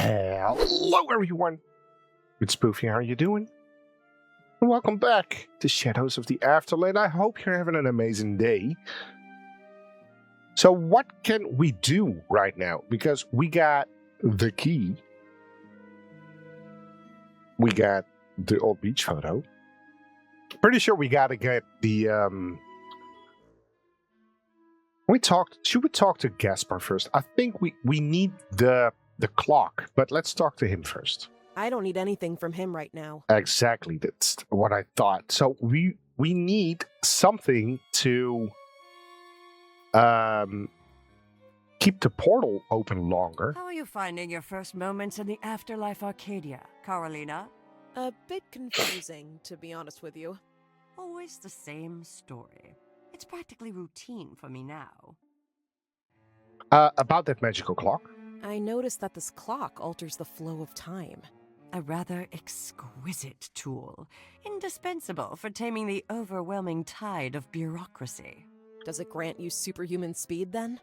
Hello, everyone. It's Spoofy. How are you doing? And welcome back to Shadows of the Afterland. I hope you're having an amazing day. So what can we do right now? Because we got the key. We got the old beach photo. Pretty sure we got to get the... Should we talk to Gaspar first? I think we need the clock, but let's talk to him first. I don't need anything from him right now. Exactly, that's what I thought. So we need something to keep the portal open longer. How are you finding your first moments in the Afterlife Arcadia, Carolina? A bit confusing, to be honest with you. Always the same story. It's practically routine for me now. About that magical clock. I noticed that this clock alters the flow of time. A rather exquisite tool, indispensable for taming the overwhelming tide of bureaucracy. Does it grant you superhuman speed, then?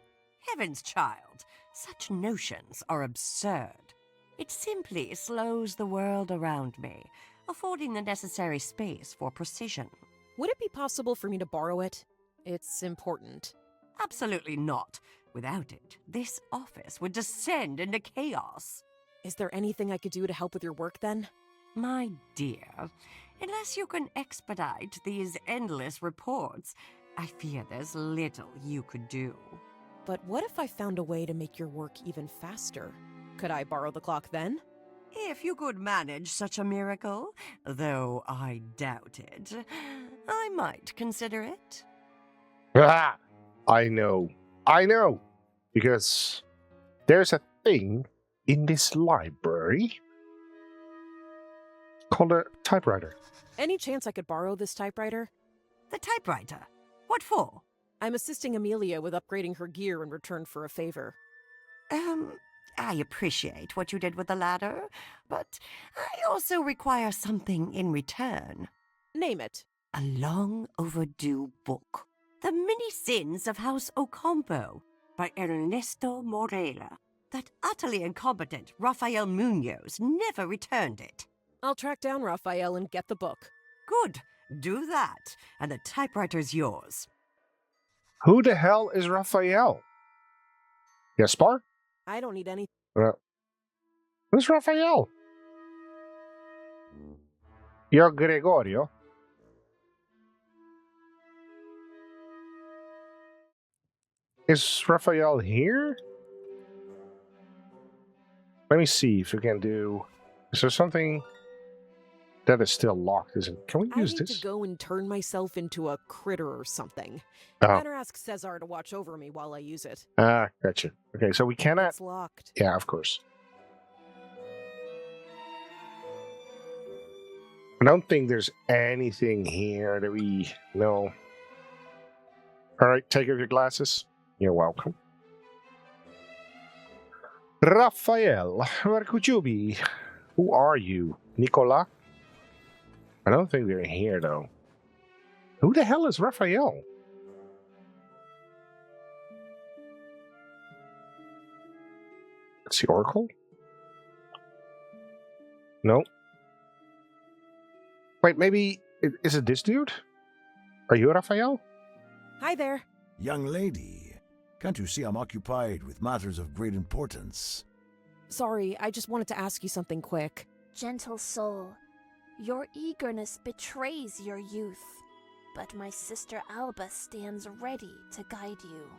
Heavens, child, such notions are absurd. It simply slows the world around me, affording the necessary space for precision. Would it be possible for me to borrow it? It's important. Absolutely not. Without it, this office would descend into chaos. Is there anything I could do to help with your work, then? My dear, unless you can expedite these endless reports, I fear there's little you could do. But what if I found a way to make your work even faster? Could I borrow the clock then? If you could manage such a miracle, though I doubt it, I might consider it. Ah, I know. Because there's a thing in this library called a typewriter. Any chance I could borrow this typewriter? The typewriter? What for? I'm assisting Amelia with upgrading her gear in return for a favor. I appreciate what you did with the ladder, but I also require something in return. Name it. A long overdue book. The Many Sins of House Ocampo by Ernesto Morela. That utterly incompetent Raphael Munoz never returned it. I'll track down Raphael and get the book. Good. Do that, and the typewriter's yours. Who the hell is Raphael? Gaspar? I don't need any... Who's Raphael? You're Gregorio. Is Raphael here? Let me see if we can do... Is there something that is still locked? Can we use I need this? to go and turn myself into a critter or something. Oh. Better ask Cesar to watch over me while I use it. Ah, gotcha. Okay, so we cannot... It's locked. Yeah, of course. I don't think there's anything here that we know. Alright, take off your glasses. You're welcome. Raphael, where could you be? Who are you? Nicola? I don't think they're here, though. Who the hell is Raphael? It's the Oracle? No. Wait, maybe... Is it this dude? Are you Raphael? Hi there. Young lady, can't you see I'm occupied with matters of great importance? Sorry, I just wanted to ask you something quick. Gentle soul, your eagerness betrays your youth, but my sister Alba stands ready to guide you.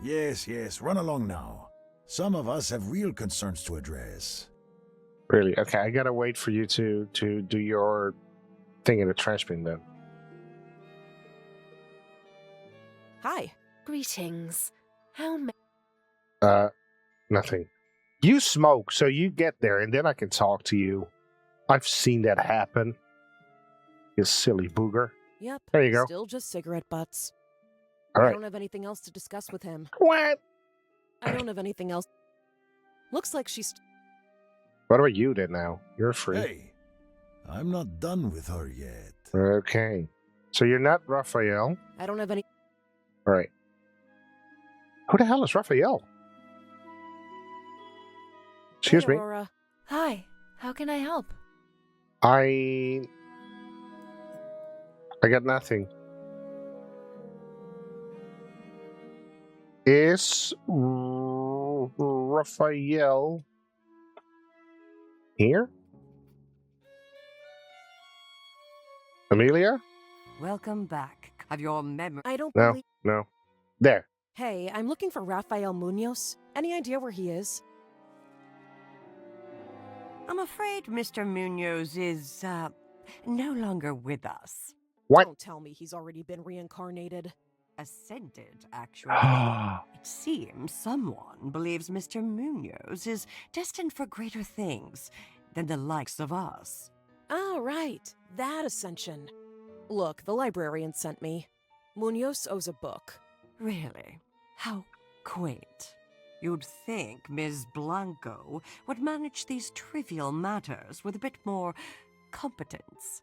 Yes, run along now. Some of us have real concerns to address. Really? Okay, I gotta wait for you to do your thing in the trash bin then. Hi. Greetings. How may... Nothing. You smoke, so you get there, and then I can talk to you. I've seen that happen. You silly booger. Yep. There you go. Still just cigarette butts. All I right. don't have anything else to discuss with him. What? I don't have anything else. Looks like she's... What about you then now? You're free. Hey, I'm not done with her yet. Okay. So you're not Raphael. I don't have any... All right. Who the hell is Raphael? Excuse Hey, me. Aurora. Hi, how can I help? I got nothing. Is Raphael here? Amelia? Welcome back. Have your memory. I don't No, believe. no. There. Hey, I'm looking for Raphael Munoz. Any idea where he is? I'm afraid Mr. Munoz is, no longer with us. What? Don't tell me he's already been reincarnated. Ascended, actually. It seems someone believes Mr. Munoz is destined for greater things than the likes of us. Oh, right. That ascension. Look, the librarian sent me. Munoz owes a book. Really? How quaint. You'd think Ms. Blanco would manage these trivial matters with a bit more competence.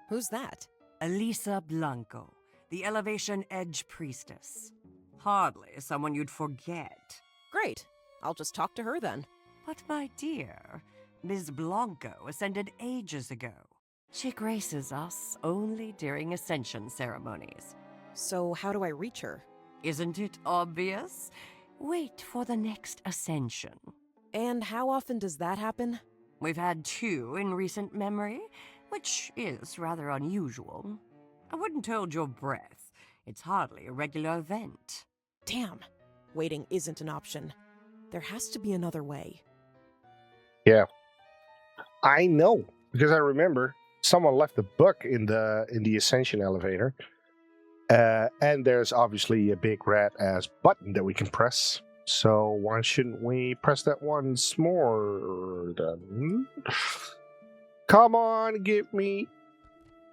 Who's that? Elisa Blanco, the Elevation Edge priestess. Hardly someone you'd forget. Great. I'll just talk to her then. But my dear, Ms. Blanco ascended ages ago. She graces us only during ascension ceremonies. So, how do I reach her? Isn't it obvious? Wait for the next ascension. And how often does that happen? We've had 2 in recent memory, which is rather unusual. I wouldn't hold your breath. It's hardly a regular event. Damn. Waiting isn't an option. There has to be another way. Yeah. I know, because I remember someone left a book in the Ascension elevator. And there's obviously a big red ass button that we can press. So why shouldn't we press that once more then? Come on, give me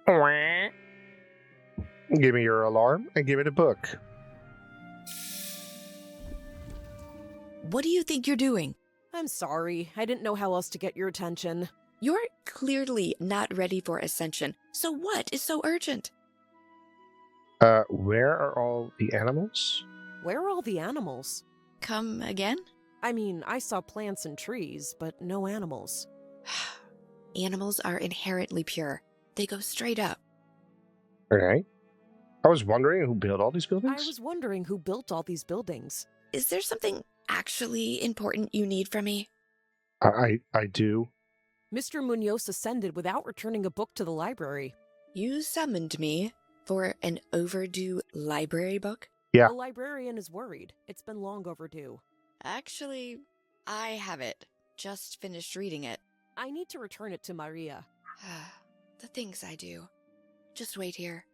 your alarm and give me the book. What do you think you're doing? I'm sorry. I didn't know how else to get your attention. You're clearly not ready for ascension, so what is so urgent? Where are all the animals? Where are all the animals? Come again? I mean, I saw plants and trees, but no animals. Animals are inherently pure. They go straight up. Okay. I was wondering who built all these I buildings. was wondering who built all these buildings. Is there something actually important you need from me? I do. Mr. Munoz ascended without returning a book to the library. You summoned me for an overdue library book? Yeah. The librarian is worried. It's been long overdue. Actually, I have it. Just finished reading it. I need to return it to Maria. The things I do. Just wait here.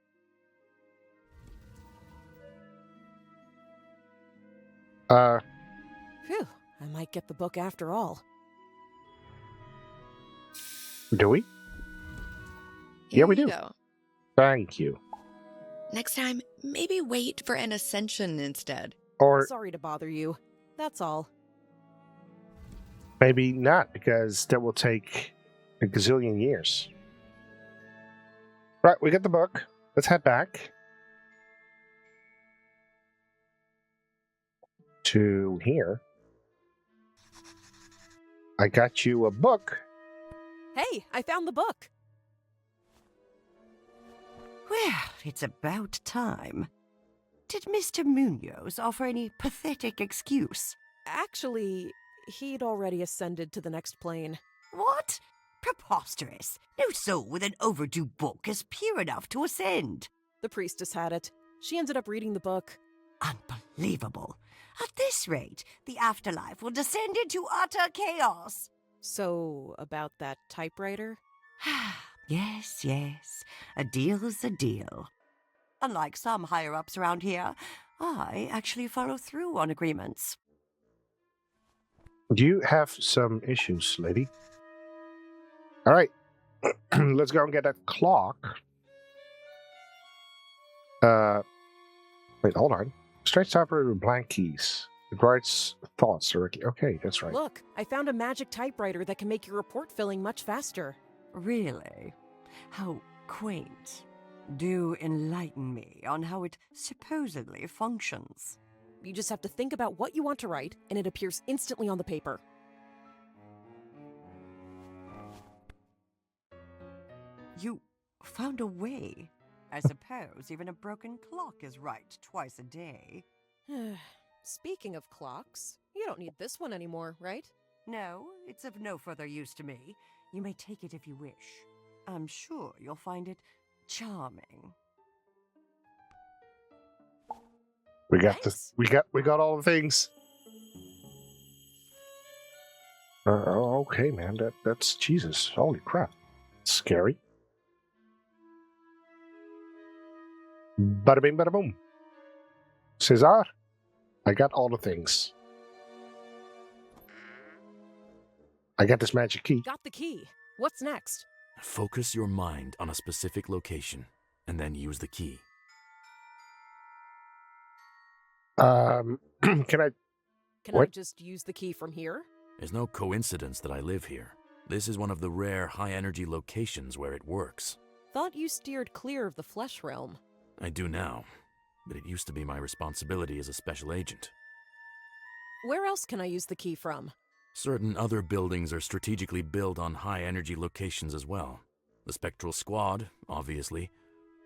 Phew, I might get the book after all. Do we? Here Yeah, we you do. go. Thank you. Next time, maybe wait for an ascension instead. Or Sorry to bother you. That's all. maybe not, because that will take a gazillion years. Right, we got the book. Let's head back to here. I got you a book. Hey, I found the book. Well, it's about time. Did Mr. Munoz offer any pathetic excuse? Actually, he'd already ascended to the next plane. What? Preposterous. No soul with an overdue book is pure enough to ascend. The priestess had it. She ended up reading the book. Unbelievable. At this rate, the afterlife will descend into utter chaos. So, about that typewriter? Yes. A deal's a deal. Unlike some higher-ups around here, I actually follow through on agreements. You have some issues, lady. All right. Let's go and get that clock. Wait, hold on. Stretch typewriter with blank keys. It writes thoughts directly. Okay, that's right. Look, I found a magic typewriter that can make your report filling much faster. Really? How quaint. Do enlighten me on how it supposedly functions. You just have to think about what you want to write, and it appears instantly on the paper. You found a way. I suppose even a broken clock is right twice a day. Speaking of clocks, you don't need this one anymore, right? No, it's of no further use to me. You may take it if you wish. I'm sure you'll find it charming. We got Thanks. this. We got all the things. Okay, man. That's Jesus. Holy crap. Scary. Bada bing, bada boom. Cesar, I got all the things. I got this magic key. Got the key. What's next? Focus your mind on a specific location, and then use the key. Can I? Can I What? just use the key from here? There's no coincidence that I live here. This is one of the rare high-energy locations where it works. Thought you steered clear of the flesh realm. I do now, but it used to be my responsibility as a special agent. Where else can I use the key from? Certain other buildings are strategically built on high-energy locations as well. The Spectral Squad, obviously,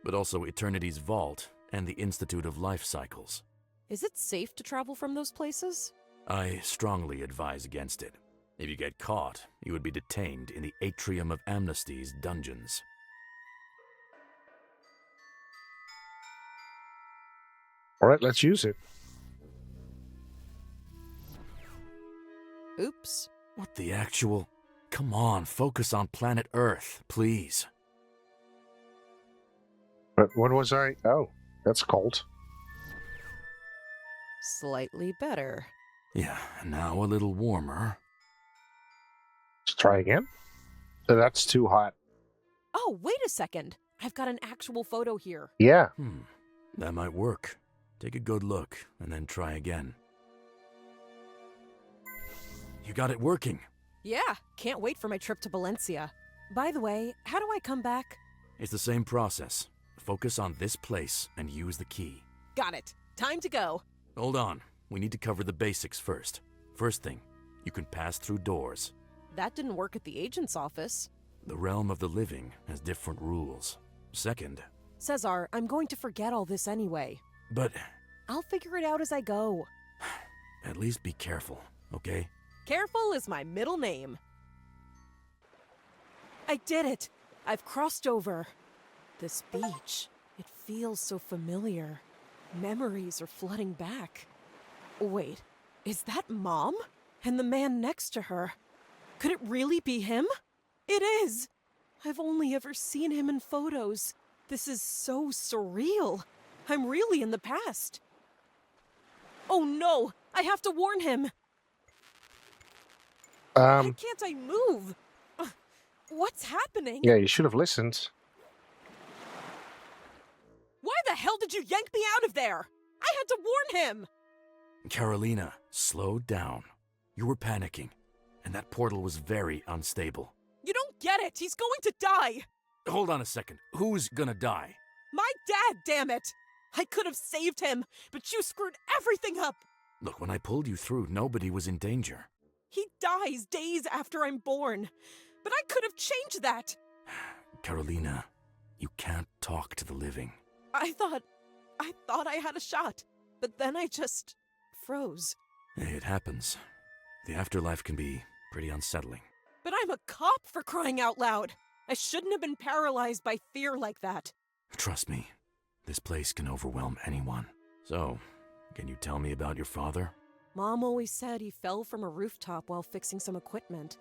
but also Eternity's Vault and the Institute of Life Cycles. Is it safe to travel from those places? I strongly advise against it. If you get caught, you would be detained in the Atrium of Amnesty's dungeons. All right, let's use it. Oops. What the actual... Come on, focus on planet Earth, please. But what was I? Oh, that's cold. Slightly better. Yeah, now a little warmer. Let's try again. That's too hot. Oh, wait a second. I've got an actual photo here. Yeah. That might work. Take a good look, and then try again. You got it working. Yeah, can't wait for my trip to Valencia. By the way, how do I come back? It's the same process. Focus on this place and use the key. Got it. Time to go. Hold on. We need to cover the basics first. First thing, you can pass through doors. That didn't work at the agent's office. The realm of the living has different rules. Second, Cesar, I'm going to forget all this anyway. but I'll figure it out as I go. at least be careful, okay? Careful is my middle name. I did it. I've crossed over. This beach, it feels so familiar. Memories are flooding back. Wait, is that Mom? And the man next to her? Could it really be him? It is! I've only ever seen him in photos. This is so surreal. I'm really in the past. Oh no! I have to warn him! Why can't I move? What's happening? Yeah, you should have listened. Why the hell did you yank me out of there? I had to warn him! Carolina, slow down. You were panicking, and that portal was very unstable. You don't get it! He's going to die! Hold on a second. Who's gonna die? My dad, damn it! I could have saved him, but you screwed everything up! Look, when I pulled you through, nobody was in danger. He dies days after I'm born. But I could have changed that! Carolina, you can't talk to the living. I thought I had a shot, but then I just froze. It happens. The afterlife can be pretty unsettling. But I'm a cop, for crying out loud! I shouldn't have been paralyzed by fear like that. Trust me, this place can overwhelm anyone. So, can you tell me about your father? Mom always said he fell from a rooftop while fixing some equipment.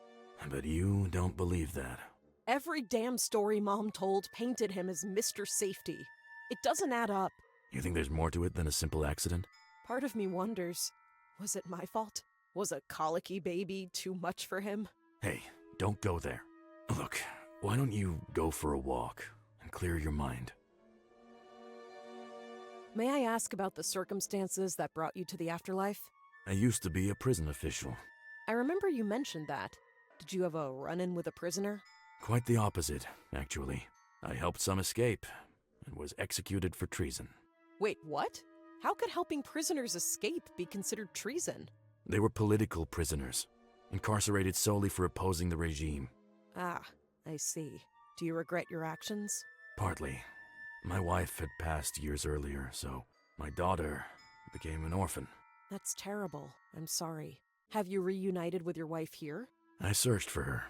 But you don't believe that. Every damn story Mom told painted him as Mr. Safety. It doesn't add up. You think there's more to it than a simple accident? Part of me wonders, was it my fault? Was a colicky baby too much for him? Hey, don't go there. Look, why don't you go for a walk and clear your mind? May I ask about the circumstances that brought you to the afterlife? I used to be a prison official. I remember you mentioned that. Did you have a run-in with a prisoner? Quite the opposite, actually. I helped some escape and was executed for treason. Wait, what? How could helping prisoners escape be considered treason? They were political prisoners, incarcerated solely for opposing the regime. Ah, I see. Do you regret your actions? Partly. My wife had passed years earlier, so my daughter became an orphan. That's terrible. I'm sorry. Have you reunited with your wife here? I searched for her,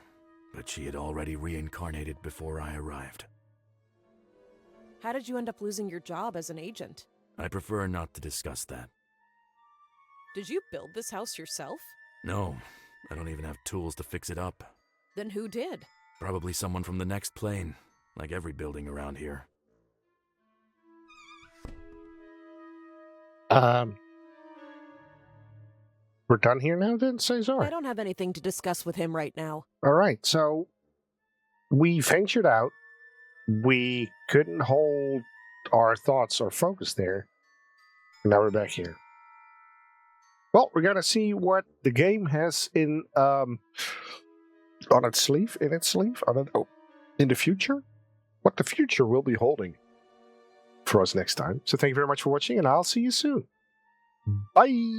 but she had already reincarnated before I arrived. How did you end up losing your job as an agent? I prefer not to discuss that. Did you build this house yourself? No, I don't even have tools to fix it up. Then who did? Probably someone from the next plane, like every building around here. We're done here now then, Cesar? I don't have anything to discuss with him right now. Alright, so we ventured out. We couldn't hold our thoughts or focus there. Now we're back here. Well, we're gonna see what the game has in in the future. What the future will be holding for us next time. So thank you very much for watching, and I'll see you soon. Bye!